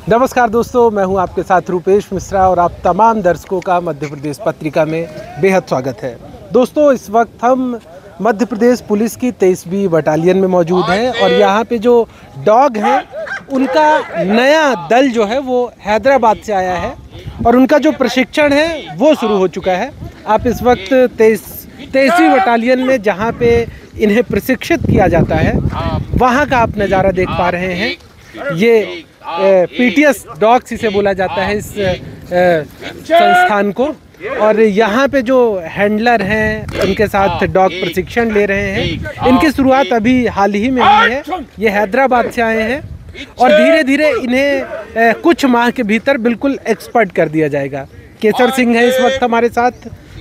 नमस्कार दोस्तों, मैं हूं आपके साथ रूपेश मिश्रा और आप तमाम दर्शकों का मध्य प्रदेश पत्रिका में बेहद स्वागत है। दोस्तों, इस वक्त हम मध्य प्रदेश पुलिस की 23वीं बटालियन में मौजूद हैं और यहाँ पे जो डॉग हैं उनका नया दल जो है वो हैदराबाद से आया है और उनका जो प्रशिक्षण है वो शुरू हो चुका है। आप इस वक्त 23वीं बटालियन में जहाँ पे इन्हें प्रशिक्षित किया जाता है वहाँ का आप नज़ारा देख पा रहे हैं। ये पीटीएस डॉग्स इसे बोला जाता है इस संस्थान को, और यहाँ पे जो हैंडलर हैं उनके साथ डॉग प्रशिक्षण ले रहे हैं। इनकी शुरुआत अभी हाल ही में हुई है। ये हैदराबाद से आए हैं और धीरे धीरे इन्हें कुछ माह के भीतर बिल्कुल एक्सपर्ट कर दिया जाएगा। केसर सिंह है इस वक्त हमारे साथ,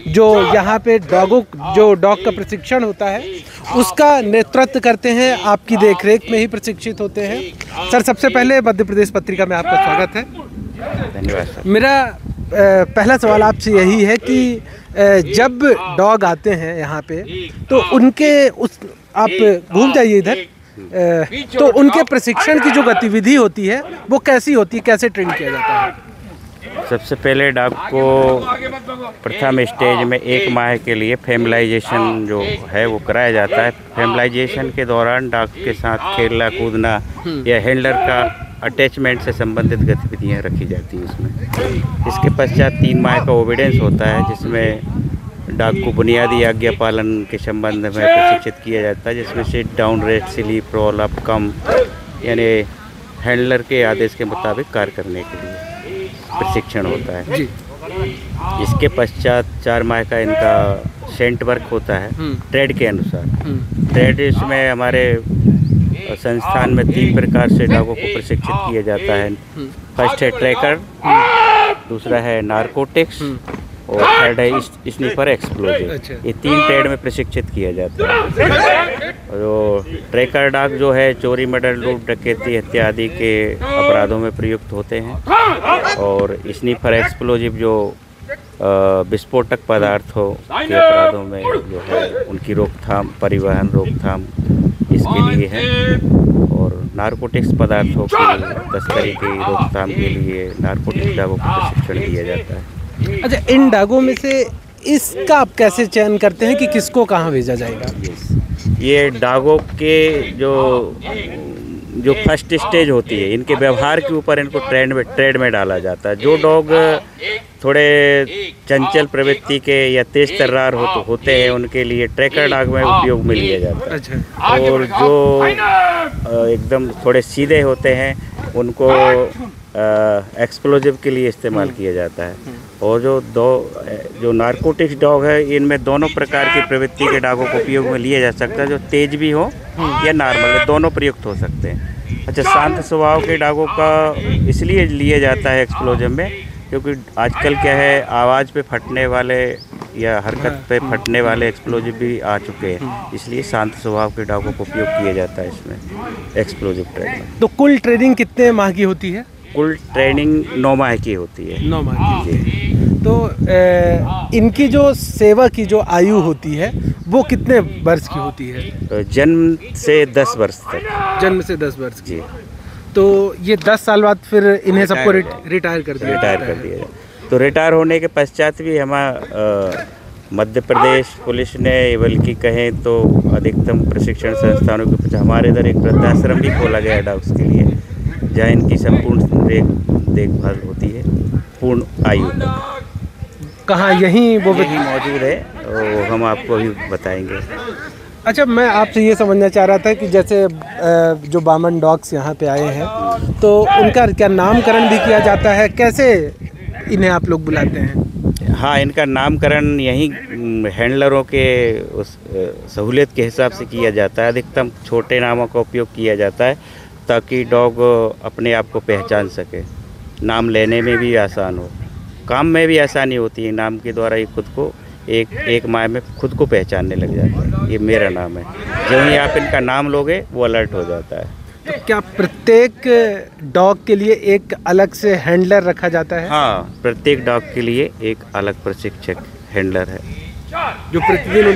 जो यहाँ पे डॉग का प्रशिक्षण होता है उसका नेतृत्व करते हैं, आपकी देखरेख में ही प्रशिक्षित होते हैं। सर, सबसे पहले मध्य प्रदेश पत्रिका में आपका स्वागत है। धन्यवाद सर। मेरा पहला सवाल आपसे यही है कि जब डॉग आते हैं यहाँ पे तो आप घूम जाइए इधर, तो उनके प्रशिक्षण की जो गतिविधि होती है वो कैसी होती है, कैसे ट्रेन किया जाता है? सबसे पहले डॉग को प्रथम स्टेज में 1 माह के लिए फैमिलाइजेशन जो है वो कराया जाता है। फैमिलाइजेशन के दौरान डॉग के साथ खेलना कूदना या हैंडलर का अटैचमेंट से संबंधित गतिविधियां रखी जाती हैं इसमें। इसके पश्चात 3 माह का ओबीडियंस होता है जिसमें डॉग को बुनियादी आज्ञा पालन के संबंध में प्रशिक्षित किया जाता है, जिसमें sit down, rest, sleep, roll up, come, यानी हैंडलर के आदेश के मुताबिक कार्य करने के लिए प्रशिक्षण होता है जी। इसके पश्चात 4 माह का इनका सेंट वर्क होता है ट्रेड के अनुसार। ट्रेड इसमें हमारे संस्थान में 3 प्रकार से डॉगों को प्रशिक्षित किया जाता है। फर्स्ट है ट्रैकर, दूसरा है नारकोटिक्स और थर्ड है स्नीपर एक्सप्लोजिव। ये 3 ट्रेड में प्रशिक्षित किया जाता है। जो ट्रैकर डॉग जो है चोरी, मर्डर, लूट, डकैती, हत्या आदि के अपराधों में प्रयुक्त होते हैं, और स्नीपर एक्सप्लोजिव जो विस्फोटक पदार्थों के अपराधों में जो है उनकी रोकथाम, परिवहन रोकथाम इसके लिए है, और नारकोटिक्स पदार्थों की तस्करी की रोकथाम के लिए नारकोटिक्स डॉगों को प्रशिक्षण दिया जाता है। अच्छा, इन डॉगों में से इसका आप कैसे चयन करते हैं कि किसको कहाँ भेजा जाएगा? ये डॉगों के जो फर्स्ट स्टेज होती है, इनके व्यवहार के ऊपर इनको ट्रेड में डाला जाता है। जो डॉग थोड़े चंचल प्रवृत्ति के या तेज तर्रार होते हैं उनके लिए ट्रैकर डॉग में उपयोग में लिया जाता है। अच्छा। और जो एकदम थोड़े सीधे होते हैं उनको एक्सप्लोजिव के लिए इस्तेमाल किया जाता है। और जो नारकोटिक्स डॉग है इनमें दोनों प्रकार की प्रवृत्ति के डॉगों को उपयोग में लिया जा सकता है, जो तेज भी हो या नॉर्मल, दोनों प्रयुक्त हो सकते हैं। अच्छा, शांत स्वभाव के डॉगों का इसलिए लिया जाता है एक्सप्लोजिव में क्योंकि आजकल क्या है, आवाज़ पे फटने वाले या हरकत पे फटने वाले एक्सप्लोजिव भी आ चुके हैं, इसलिए शांत स्वभाव के डॉगों को उपयोग किया जाता है इसमें एक्सप्लोजिव ट्रेनिंग में। तो कुल ट्रेनिंग कितने माह की होती है? कुल ट्रेनिंग 9 माह की होती है। 9 माह की। तो इनकी जो सेवा की जो आयु होती है वो कितने वर्ष की होती है? जन्म से 10 वर्ष तक। जन्म से 10 वर्ष की। तो ये 10 साल बाद फिर इन्हें सबको रिटायर कर दिया जाए। तो रिटायर होने के पश्चात भी हमारा मध्य प्रदेश पुलिस ने, बल्कि कहें तो अधिकतम प्रशिक्षण संस्थानों के पीछे हमारे इधर एक वृद्धाश्रम भी खोला गया है डॉग्स के लिए, जहाँ इनकी संपूर्ण देखभाल होती है पूर्ण आयु तक। कहाँ? यहीं वो मौजूद है, वो हम आपको भी बताएंगे। अच्छा, मैं आपसे ये समझना चाह रहा था कि जैसे जो बामन डॉग्स यहाँ पे आए हैं तो उनका क्या नामकरण भी किया जाता है? कैसे इन्हें आप लोग बुलाते हैं? हाँ, इनका नामकरण यहीं हैंडलरों के उस सहूलियत के हिसाब से किया जाता है। अधिकतम छोटे नामों का उपयोग किया जाता है ताकि डॉग अपने आप को पहचान सके, नाम लेने में भी आसान हो, काम में भी आसानी होती है। नाम के द्वारा ही खुद को एक माह में खुद को पहचानने लग जाता है, ये मेरा नाम है। जो ही आप इनका नाम लोगे वो अलर्ट हो जाता है। तो क्या प्रत्येक डॉग के लिए एक अलग से हैंडलर रखा जाता है? हाँ, प्रत्येक डॉग के लिए एक अलग प्रशिक्षक हैंडलर है जो प्रतिदिन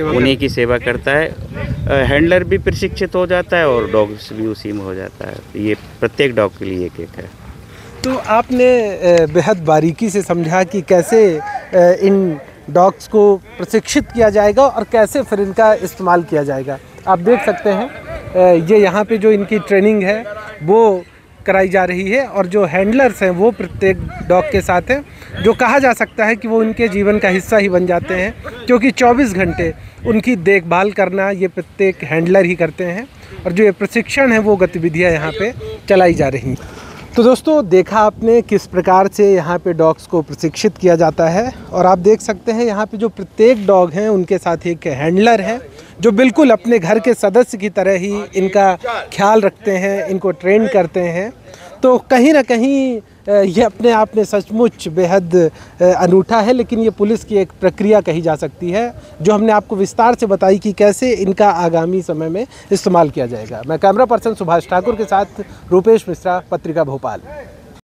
उन्हीं की सेवा करता है। हैंडलर भी प्रशिक्षित हो जाता है और डॉग्स भी उसी में हो जाता है। ये प्रत्येक डॉग के लिए एक एक है। तो आपने बेहद बारीकी से समझा कि कैसे इन डॉग्स को प्रशिक्षित किया जाएगा और कैसे फिर इनका इस्तेमाल किया जाएगा। आप देख सकते हैं ये यहाँ पे जो इनकी ट्रेनिंग है वो कराई जा रही है और जो हैंडलर्स हैं वो प्रत्येक डॉग के साथ हैं, जो कहा जा सकता है कि वो उनके जीवन का हिस्सा ही बन जाते हैं, क्योंकि 24 घंटे उनकी देखभाल करना ये प्रत्येक हैंडलर ही करते हैं और जो ये प्रशिक्षण है वो गतिविधियाँ यहाँ पे चलाई जा रही हैं। तो दोस्तों देखा आपने किस प्रकार से यहाँ पे डॉग्स को प्रशिक्षित किया जाता है और आप देख सकते हैं यहाँ पे जो प्रत्येक डॉग हैं उनके साथ एक हैंडलर है जो बिल्कुल अपने घर के सदस्य की तरह ही इनका ख्याल रखते हैं, इनको ट्रेन करते हैं। तो कहीं ना कहीं ये अपने आप में सचमुच बेहद अनूठा है, लेकिन ये पुलिस की एक प्रक्रिया कही जा सकती है जो हमने आपको विस्तार से बताई कि कैसे इनका आगामी समय में इस्तेमाल किया जाएगा। मैं कैमरा पर्सन सुभाष ठाकुर के साथ रूपेश मिश्रा, पत्रिका भोपाल।